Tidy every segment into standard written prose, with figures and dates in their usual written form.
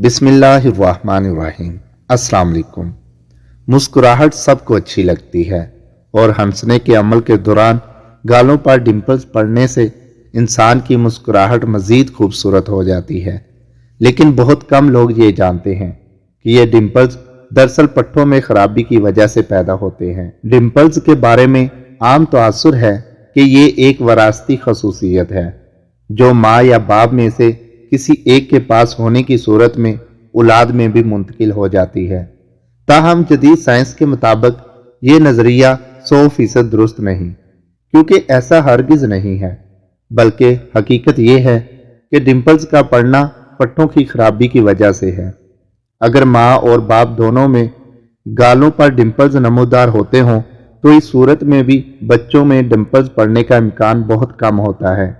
बिस्मिल्लाहिर्रहमानिर्रहीम। अस्सलाम वालेकुम। मुस्कुराहट सबको अच्छी लगती है और हंसने के अमल के दौरान गालों पर डिंपल्स पड़ने से इंसान की मुस्कुराहट मज़ीद खूबसूरत हो जाती है। लेकिन बहुत कम लोग ये जानते हैं कि ये डिंपल्स दरअसल पट्टों में खराबी की वजह से पैदा होते हैं। डिंपल्स के बारे में आम तअस्सुर है कि ये एक वरासती खसूसियत है जो माँ या बाप में से किसी एक के पास होने की सूरत में औलाद में भी मुंतकिल हो जाती है। ताहम जदीद साइंस के मुताबिक ये नज़रिया 100% दुरुस्त नहीं, क्योंकि ऐसा हरगिज नहीं है, बल्कि हकीकत ये है कि डिंपल्स का पड़ना पट्टों की खराबी की वजह से है। अगर माँ और बाप दोनों में गालों पर डिंपल्स नमूदार होते हों तो इस सूरत में भी बच्चों में डिंपल्स पड़ने का इम्कान बहुत कम होता है।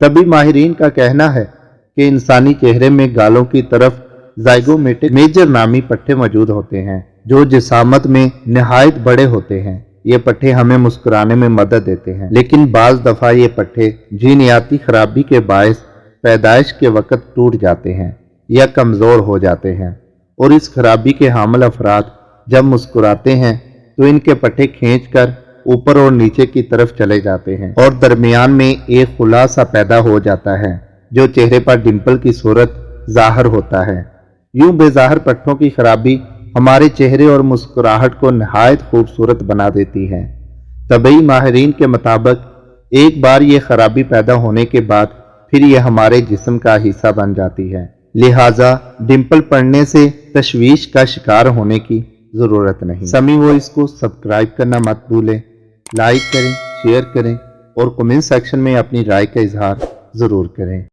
तभी माहिरीन का कहना है कि इंसानी चेहरे में गालों की तरफ ज़ाइगोमेटिक मेजर नामी पट्टे मौजूद होते हैं जो जिसामत में निहायत बड़े होते हैं। ये पट्टे हमें मुस्कुराने में मदद देते हैं, लेकिन बाज़ दफ़ा ये पट्टे जीनियाती खराबी के बायस पैदाइश के वक़्त टूट जाते हैं या कमज़ोर हो जाते हैं, और इस खराबी के हामिल अफराद जब मुस्कुराते हैं तो इनके पट्टे खींच कर ऊपर और नीचे की तरफ चले जाते हैं और दरमियान में एक खुलासा पैदा हो जाता है जो चेहरे पर डिंपल की सूरत ज़ाहिर होता है। यूं बेज़ाहिर पट्टों की खराबी हमारे चेहरे और मुस्कुराहट को नहायत खूबसूरत बना देती है। तबई माहिरीन के मुताबिक एक बार ये खराबी पैदा होने के बाद फिर ये हमारे जिस्म का हिस्सा बन जाती है, लिहाजा डिंपल पड़ने से तशवीश का शिकार होने की ज़रूरत नहीं। समी वॉइस को सब्सक्राइब करना मत भूलें, लाइक करें, शेयर करें और कमेंट सेक्शन में अपनी राय का इजहार ज़रूर करें।